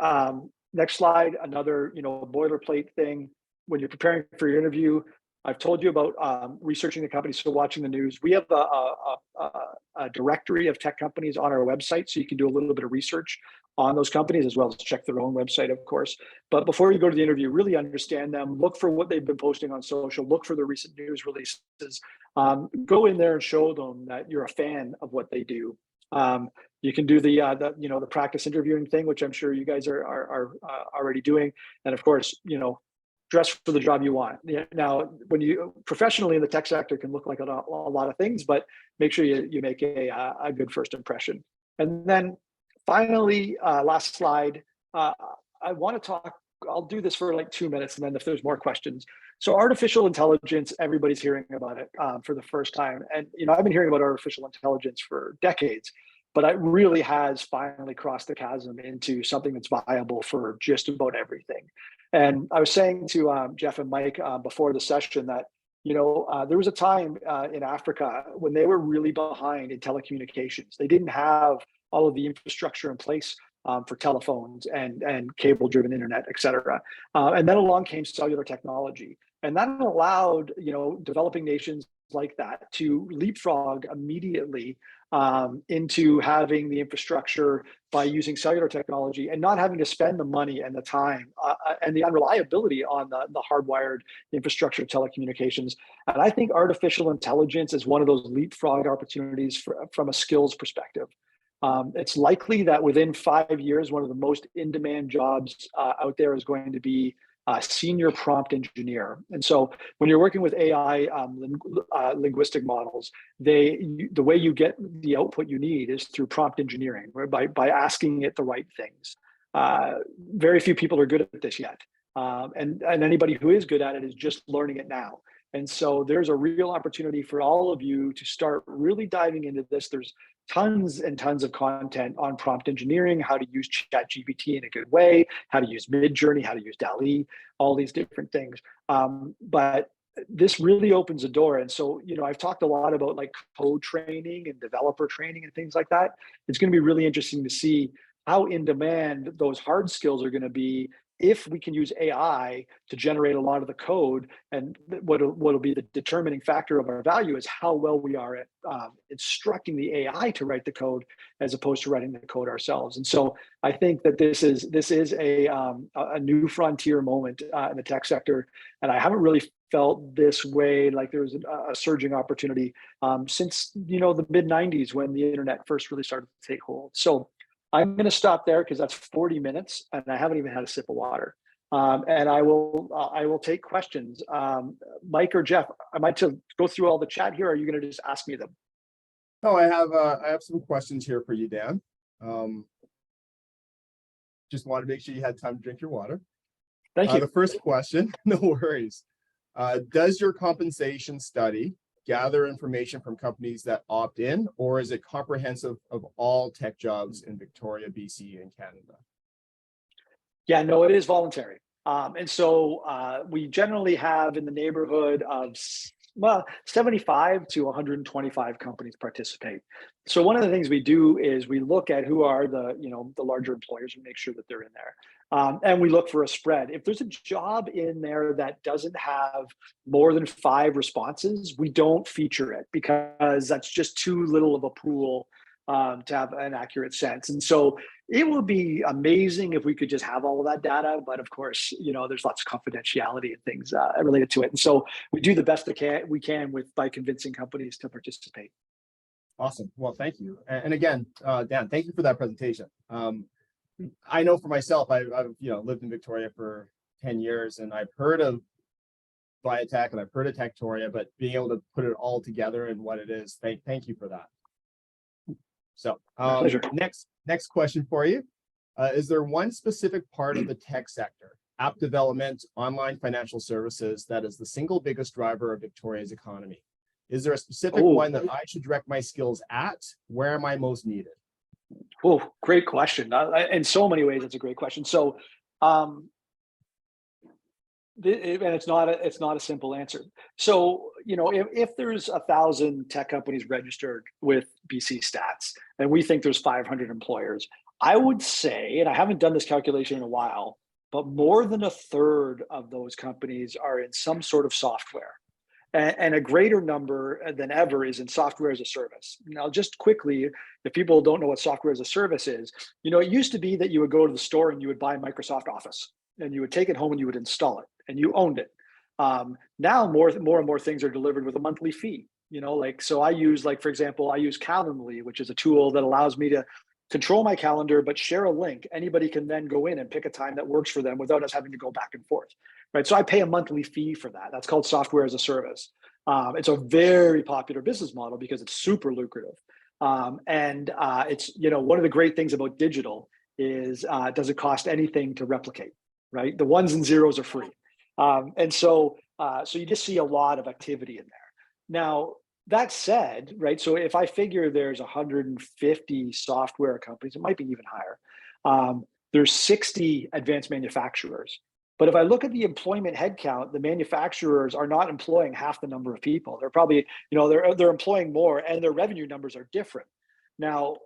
next slide, another boilerplate thing when you're preparing for your interview. I've told you about researching the company, so watching the news. We have a directory of tech companies on our website, so you can do a little bit of research on those companies, as well as check their own website, of course. But before you go to the interview, really understand them. Look for what they've been posting on social. Look for the recent news releases. Go in there and show them that you're a fan of what they do. You can do the practice interviewing thing, which I'm sure you guys are already doing, and of course, dress for the job you want. Now, when you professionally in the tech sector can look like a lot of things, but make sure you make a good first impression. And then finally, last slide, I want to talk, I'll do this for like 2 minutes, and then if there's more questions. So artificial intelligence, everybody's hearing about it for the first time. And, I've been hearing about artificial intelligence for decades, but it really has finally crossed the chasm into something that's viable for just about everything. And I was saying to Jeff and Mike before the session that, There was a time in Africa when they were really behind in telecommunications. They didn't have all of the infrastructure in place for telephones and cable-driven internet, et cetera. And then along came cellular technology. And that allowed, developing nations like that to leapfrog immediately into having the infrastructure by using cellular technology and not having to spend the money and the time and the unreliability on the hardwired infrastructure of telecommunications. And I think artificial intelligence is one of those leapfrog opportunities from a skills perspective. It's likely that within 5 years, one of the most in-demand jobs out there is going to be senior prompt engineer. And so when you're working with AI linguistic models, the way you get the output you need is through prompt engineering, right? By asking it the right things. Very few people are good at this yet. And anybody who is good at it is just learning it now. And so there's a real opportunity for all of you to start really diving into this. There's tons and tons of content on prompt engineering, how to use ChatGPT in a good way, how to use Midjourney, how to use DALL-E, all these different things. But this really opens a door. And so, I've talked a lot about like code training and developer training and things like that. It's going to be really interesting to see how in demand those hard skills are going to be if we can use AI to generate a lot of the code. And what'll be the determining factor of our value is how well we are at instructing the AI to write the code as opposed to writing the code ourselves. And so I think that this is a new frontier moment in the tech sector, and I haven't really felt this way, like there was a surging opportunity since the mid 90s when the internet first really started to take hold. So I'm going to stop there because that's 40 minutes and I haven't even had a sip of water. And I will take questions. Mike or Jeff, am I to go through all the chat here? Or are you going to just ask me them? Oh, I have some questions here for you, Dan. Just want to make sure you had time to drink your water. Thank you. The first question, no worries. Does your compensation study gather information from companies that opt in, or is it comprehensive of all tech jobs in Victoria, BC, and Canada? Yeah, no, it is voluntary. And so we generally have in the neighborhood of 75 to 125 companies participate. So one of the things we do is we look at who are the larger employers and make sure that they're in there. And we look for a spread. If there's a job in there that doesn't have more than 5 responses, we don't feature it because that's just too little of a pool to have an accurate sense. And so it would be amazing if we could just have all of that data, but of course, there's lots of confidentiality and things related to it. And so we do the best we can by convincing companies to participate. Awesome. Well, thank you. And again, Dan, thank you for that presentation. I know for myself, I've lived in Victoria for 10 years, and I've heard of VIATEC and I've heard of Techtoria, but being able to put it all together and what it is, thank you for that. So Pleasure. Next question for you. Is there one specific part of the tech sector, app development, online financial services, that is the single biggest driver of Victoria's economy? Is there a specific one that I should direct my skills at? Where am I most needed? Oh, great question. In so many ways, it's a great question. So, and it's not a simple answer. So, if there's 1,000 tech companies registered with BC Stats, and we think there's 500 employers, I would say, and I haven't done this calculation in a while, but more than a third of those companies are in some sort of software. And a greater number than ever is in software as a service. Now, just quickly, if people don't know what software as a service is, it used to be that you would go to the store and you would buy Microsoft Office, and you would take it home and you would install it, and you owned it. Now, more and more things are delivered with a monthly fee. So I use, for example, I use Calendly, which is a tool that allows me to control my calendar, but share a link. Anybody can then go in and pick a time that works for them without us having to go back and forth. Right. So I pay a monthly fee for that. That's called software as a service. It's a very popular business model because it's super lucrative. It's, one of the great things about digital is, does it cost anything to replicate, right? The ones and zeros are free. So you just see a lot of activity in there. Now, that said, right, so if I figure there's 150 software companies, it might be even higher. There's 60 advanced manufacturers. But if I look at the employment headcount, the manufacturers are not employing half the number of people. They're probably, they're employing more, and their revenue numbers are different. Now,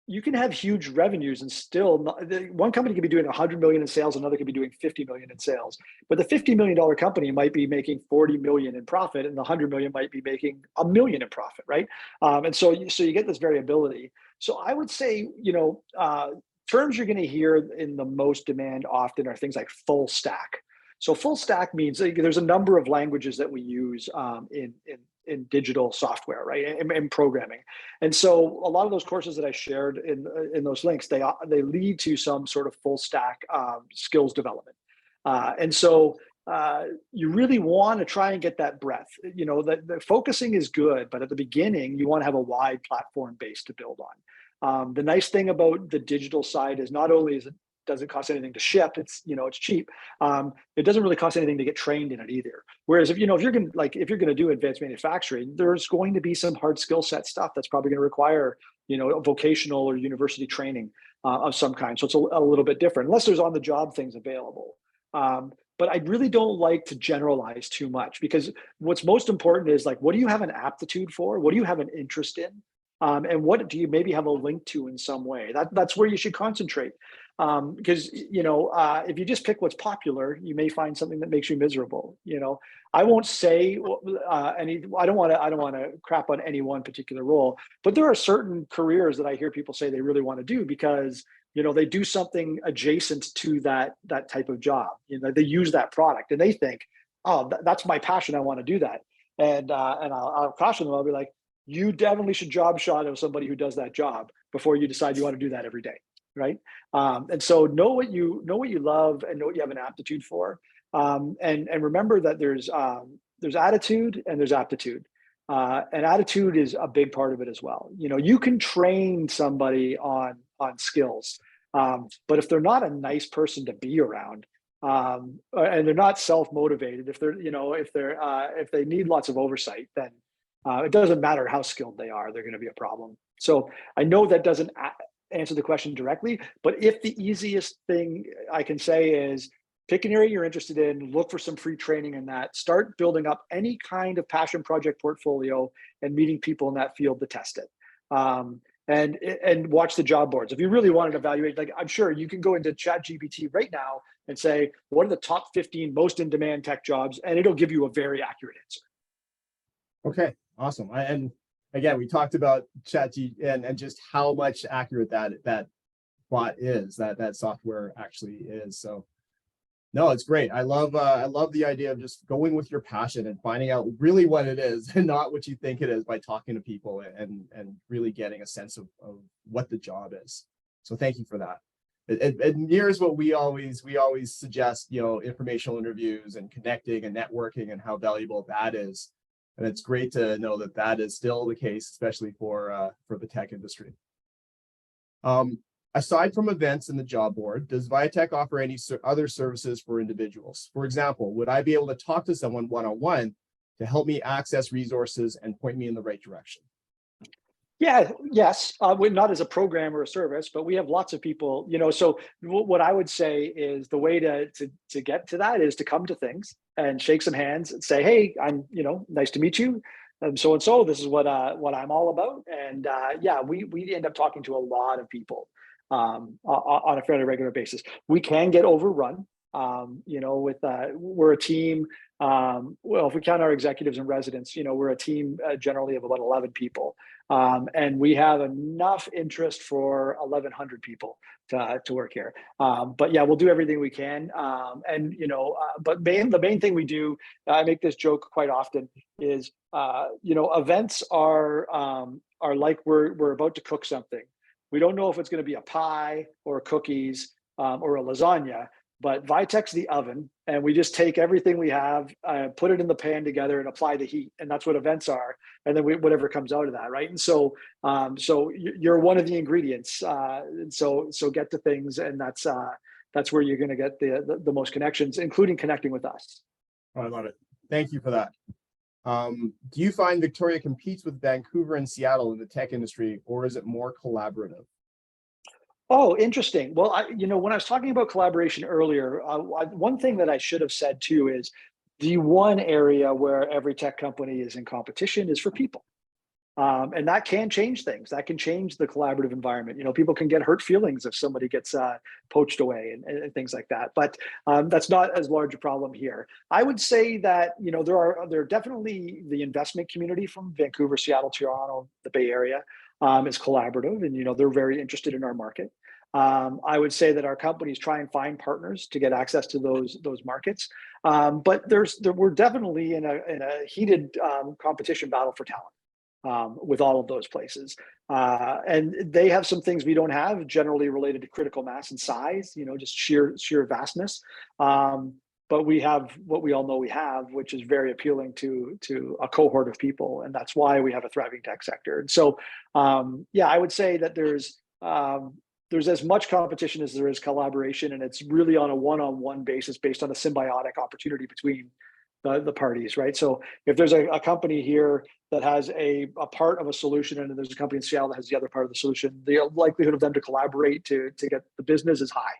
you can have huge revenues and still one company could be doing 100 million in sales, another could be doing 50 million in sales. But the $50 million company might be making 40 million in profit, and the 100 million might be making $1 million in profit, right? And so you get this variability. So I would say, terms you're going to hear in the most demand often are things like full stack. So full stack means there's a number of languages that we use in digital software, right, and programming. And so a lot of those courses that I shared in those links, they lead to some sort of full stack skills development. And so you really want to try and get that breadth. The focusing is good, but at the beginning, you want to have a wide platform base to build on. The nice thing about the digital side is not only doesn't cost anything to ship, it's cheap. It doesn't really cost anything to get trained in it either. Whereas if you're going to do advanced manufacturing, there's going to be some hard skill set stuff that's probably going to require vocational or university training of some kind. So it's a little bit different, unless there's on the job things available. But I really don't like to generalize too much, because what's most important is what do you have an aptitude for? What do you have an interest in? And what do you maybe have a link to in some way? That's where you should concentrate. Because if you just pick what's popular, you may find something that makes you miserable. I won't say I don't want to crap on any one particular role, but there are certain careers that I hear people say they really want to do because they do something adjacent to that type of job. They use that product and they think, oh, that's my passion. I want to do that. And I'll caution them. I'll be like, you definitely should job shot of somebody who does that job before you decide you want to do that every day, right? And so know what you love and know what you have an aptitude for, and remember that there's attitude and there's aptitude, and attitude is a big part of it as well. You can train somebody on skills, but if they're not a nice person to be around, and they're not self-motivated, if they need lots of oversight, then it doesn't matter how skilled they are, they're going to be a problem. So I know that doesn't answer the question directly, but if the easiest thing I can say is pick an area you're interested in, look for some free training in that, start building up any kind of passion project portfolio and meeting people in that field to test it. And watch the job boards. If you really wanted to evaluate, I'm sure you can go into ChatGPT right now and say, what are the top 15 most in demand tech jobs? And it'll give you a very accurate answer. Okay, awesome. And again, we talked about ChatGPT and just how much accurate that bot is, that software actually is. So no, it's great. I love the idea of just going with your passion and finding out really what it is and not what you think it is by talking to people and really getting a sense of what the job is. So thank you for that. It mirrors what we always suggest, informational interviews and connecting and networking and how valuable that is. And it's great to know that that is still the case, especially for the tech industry. Aside from events and the job board, does VIATEC offer any other services for individuals? For example, would I be able to talk to someone one-on-one to help me access resources and point me in the right direction? Yeah, yes, not as a program or a service, but we have lots of people, so what I would say is the way to get to that is to come to things and shake some hands and say, hey, I'm, nice to meet you. So this is what I'm all about. And yeah, we end up talking to a lot of people on a fairly regular basis. We can get overrun, we're a team. Well, if we count our executives and residents, we're a team generally of about 11 people. And we have enough interest for 1,100 people to work here. But yeah, we'll do everything we can. But the main thing we do, I make this joke quite often, is events are like we're about to cook something. We don't know if it's going to be a pie or cookies or a lasagna, but VIATEC's the oven, and we just take everything we have, put it in the pan together, and apply the heat, and that's what events are. And then whatever comes out of that, right? And so you're one of the ingredients. And so get to things, and that's where you're going to get the most connections, including connecting with us. Oh, I love it. Thank you for that. Do you find Victoria competes with Vancouver and Seattle in the tech industry, or is it more collaborative? Oh, interesting. Well, when I was talking about collaboration earlier, one thing that I should have said too is the one area where every tech company is in competition is for people. And that can change things. That can change the collaborative environment. People can get hurt feelings if somebody gets poached away and things like that. But that's not as large a problem here. I would say that there are definitely the investment community from Vancouver, Seattle, Toronto, the Bay Area is collaborative, and they're very interested in our market. I would say that our companies try and find partners to get access to those markets. But we're definitely in a heated competition battle for talent with all of those places. And they have some things we don't have, generally related to critical mass and size, just sheer vastness. But we have what we all know we have, which is very appealing to a cohort of people, and that's why we have a thriving tech sector. And so, yeah, I would say that there's as much competition as there is collaboration, and it's really on a one-on-one basis based on a symbiotic opportunity between the parties, right? So if there's a company here that has a part of a solution, and then there's a company in Seattle that has the other part of the solution, the likelihood of them to collaborate to get the business is high.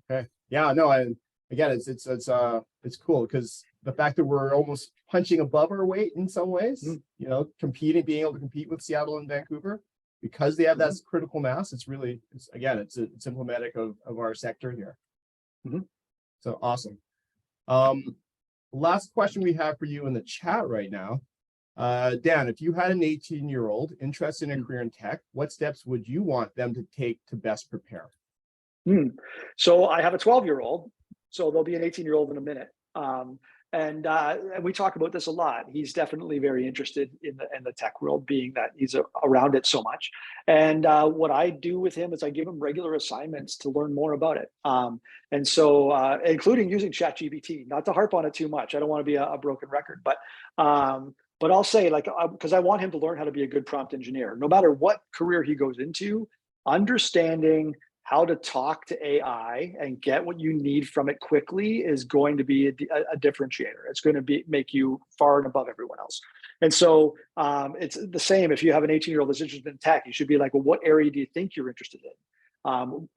Okay. Yeah, no, and again, it's cool because the fact that we're almost punching above our weight in some ways, being able to compete with Seattle and Vancouver because they have that critical mass. It's emblematic of our sector here. So awesome. Last question we have for you in the chat right now. Dan, if you had an 18-year-old interested in a career in tech, what steps would you want them to take to best prepare? So I have a 12-year-old, so there'll be an 18-year-old in a minute. And we talk about this a lot. He's definitely very interested in the tech world, being that he's around it so much. And what I do with him is I give him regular assignments to learn more about it. And so, including using ChatGPT, not to harp on it too much. I don't want to be a broken record, but I'll say, because I want him to learn how to be a good prompt engineer, no matter what career he goes into, understanding how to talk to AI and get what you need from it quickly is going to be a differentiator. It's going to make you far and above everyone else. And so it's the same. If you have an 18-year-old that's interested in tech, you should be like, well, what area do you think you're interested in? Who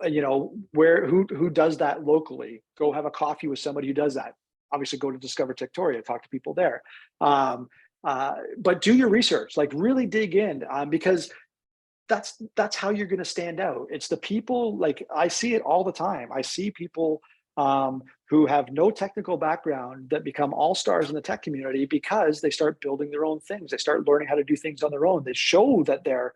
does that locally? Go have a coffee with somebody who does that. Obviously, go to Discover Techtoria, talk to people there. But do your research, really dig in, because that's how you're going to stand out. It's the people, I see it all the time. I see people who have no technical background that become all-stars in the tech community because they start building their own things. They start learning how to do things on their own. They show that they're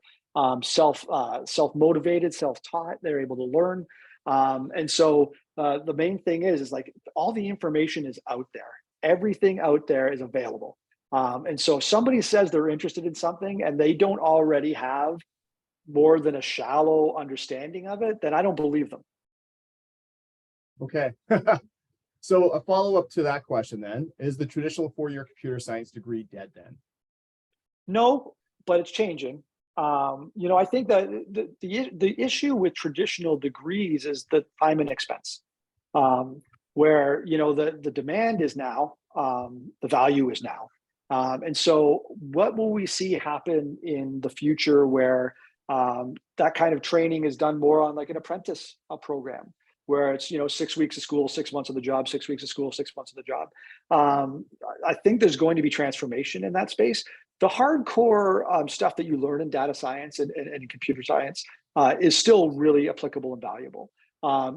self-motivated, self-taught. They're able to learn. And so the main thing is all the information is out there. Everything out there is available. And so if somebody says they're interested in something and they don't already have more than a shallow understanding of it, then I don't believe them. Okay. So a follow-up to that question then, is the traditional four-year computer science degree dead then? No, but it's changing. I think that the issue with traditional degrees is the time and expense, where the demand is now, the value is now. And so what will we see happen in the future where that kind of training is done more on an apprentice program, where it's 6 weeks of school, 6 months of the job, 6 weeks of school, 6 months of the job. I think there's going to be transformation in that space. The hardcore stuff that you learn in data science and computer science is still really applicable and valuable.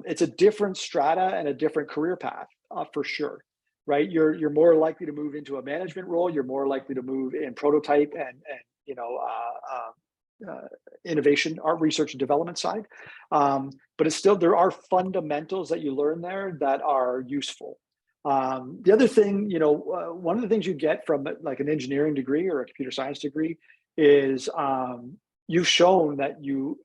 It's a different strata and a different career path for sure, right? You're more likely to move into a management role. You're more likely to move in prototype and innovation, art, research, and development side. But it's still, there are fundamentals that you learn there that are useful. The other thing, one of the things you get from an engineering degree or a computer science degree is you've shown that you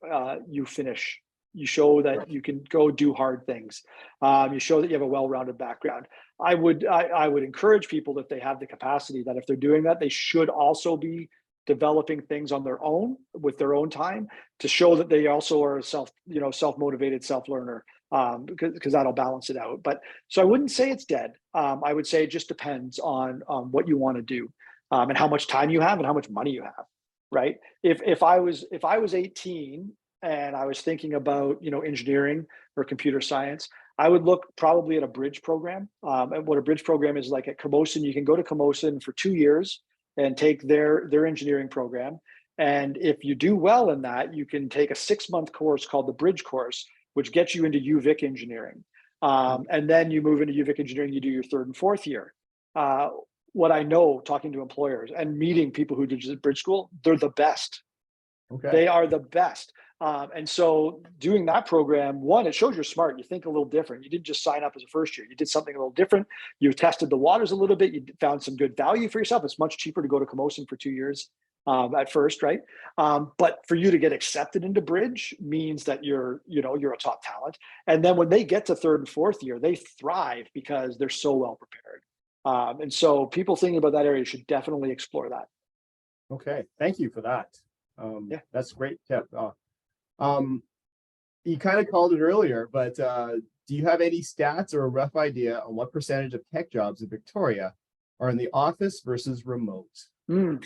finish. You show that you can go do hard things. You show that you have a well-rounded background. I would encourage people, if they have the capacity, that if they're doing that, they should also be developing things on their own with their own time to show that they also are a self-motivated self-learner, because that'll balance it out. But so I wouldn't say it's dead. I would say it just depends on what you want to do, and how much time you have and how much money you have, right? If I was 18 and I was thinking about, engineering or computer science, I would look probably at a bridge program. And what a bridge program is like at Camosun, you can go to Camosun for 2 years and take their engineering program. And if you do well in that, you can take a 6-month course called the bridge course, which gets you into UVic engineering. And then you move into UVic engineering, you do your 3rd and 4th year. What I know talking to employers and meeting people who did bridge school, they're the best. Okay. They are the best. And so doing that program, one, it shows you're smart. You think a little different. You didn't just sign up as a first year. You did something a little different. You tested the waters a little bit. You found some good value for yourself. It's much cheaper to go to Camosun for 2 years at first, right? But for you to get accepted into Bridge means that you're a top talent. And then when they get to 3rd and 4th year, they thrive because they're so well prepared. And so people thinking about that area should definitely explore that. Okay, thank you for that. Yeah. That's a great tip. You kind of called it earlier, but do you have any stats or a rough idea on what percentage of tech jobs in Victoria are in the office versus remote? Do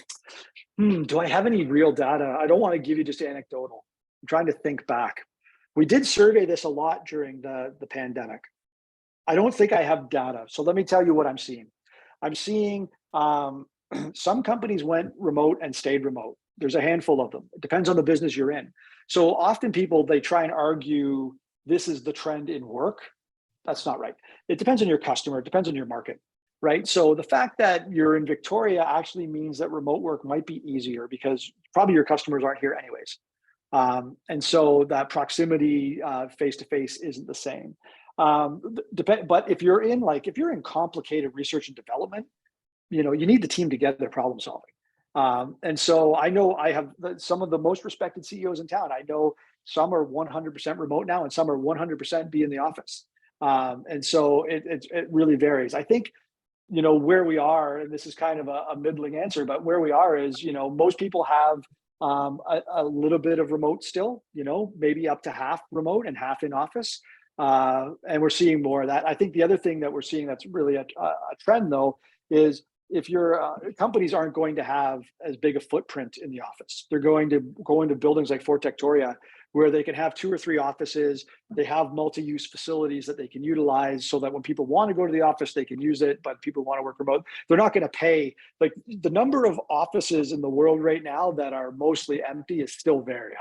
I have any real data? I don't want to give you just anecdotal. I'm trying to think back. We did survey this a lot during the pandemic. I don't think I have data. So let me tell you what I'm seeing. I'm seeing some companies went remote and stayed remote. There's a handful of them. It depends on the business you're in. So often people, they try and argue this is the trend in work. That's not right. It depends on your customer. It depends on your market, right? So the fact that you're in Victoria actually means that remote work might be easier because probably your customers aren't here anyways. And so that proximity face-to-face isn't the same. But if you're in complicated research and development, you need the team together problem solving. And so I know I have some of the most respected CEOs in town. I know some are 100% remote now and some are 100% be in the office. And so it really varies. I think, where we are, and this is kind of a middling answer, but where we are is, most people have a little bit of remote still, maybe up to half remote and half in office. And we're seeing more of that. I think the other thing that we're seeing that's really a trend though, is if your companies aren't going to have as big a footprint in the office, they're going to go into buildings like Fort Victoria, where they can have 2 or 3 offices. They have multi-use facilities that they can utilize so that when people want to go to the office, they can use it, but people want to work remote. They're not going to pay. Like the number of offices in the world right now that are mostly empty is still very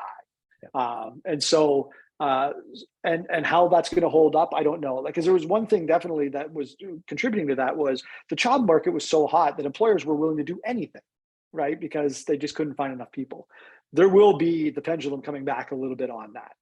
high. And so, and how that's going to hold up, I don't know. Because there was one thing definitely that was contributing to that was the job market was so hot that employers were willing to do anything, right? Because they just couldn't find enough people. There will be the pendulum coming back a little bit on that.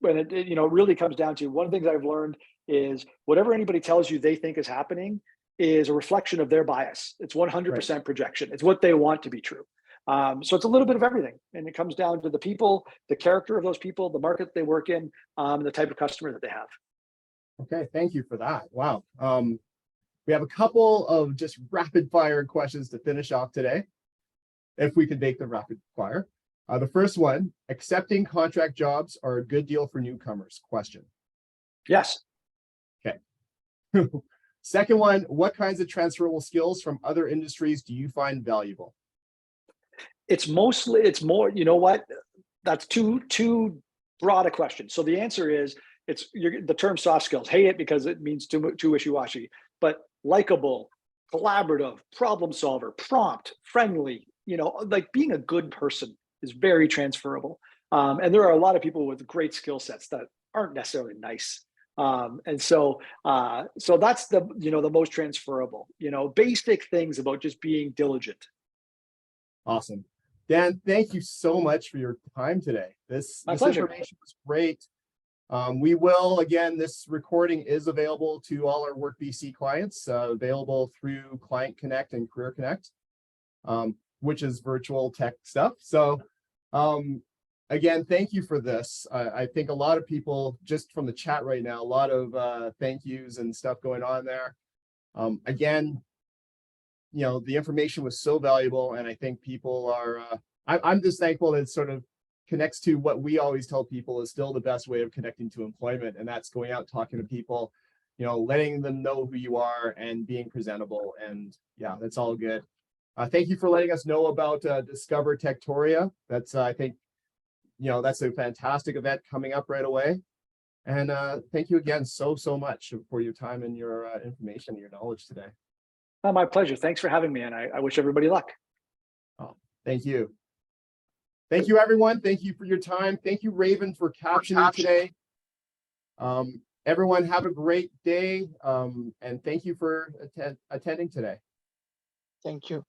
When it really comes down to one of the things I've learned is whatever anybody tells you they think is happening is a reflection of their bias. It's 100% projection. It's what they want to be true. So it's a little bit of everything. And it comes down to the people, the character of those people, the market they work in, the type of customer that they have. Okay, thank you for that. Wow. We have a couple of just rapid fire questions to finish off today, if we could make them rapid fire. The first one, accepting contract jobs are a good deal for newcomers? Question. Yes. Okay. Second one, what kinds of transferable skills from other industries do you find valuable? It's more, that's too broad a question. So the answer is, the term soft skills, hate it because it means too wishy-washy, but likable, collaborative, problem solver, prompt, friendly, like being a good person is very transferable. And there are a lot of people with great skill sets that aren't necessarily nice. And so that's the most transferable, basic things about just being diligent. Awesome. Dan, thank you so much for your time today. This information was great. We will, again, this recording is available to all our Work BC clients, available through Client Connect and Career Connect, which is virtual tech stuff. So again, thank you for this. I think a lot of people, just from the chat right now, a lot of thank yous and stuff going on there. Again, the information was so valuable, and I think people are, I'm just thankful that it sort of connects to what we always tell people is still the best way of connecting to employment. And that's going out, talking to people, letting them know who you are and being presentable. And yeah, that's all good. Thank you for letting us know about Discover Techtoria. That's, I think, that's a fantastic event coming up right away. And thank you again so much for your time and your information and your knowledge today. Oh, my pleasure. Thanks for having me, and I wish everybody luck. Oh, thank you. Thank you, everyone. Thank you for your time. Thank you, Raven, for captioning today. Everyone have a great day. And thank you for attending today. Thank you.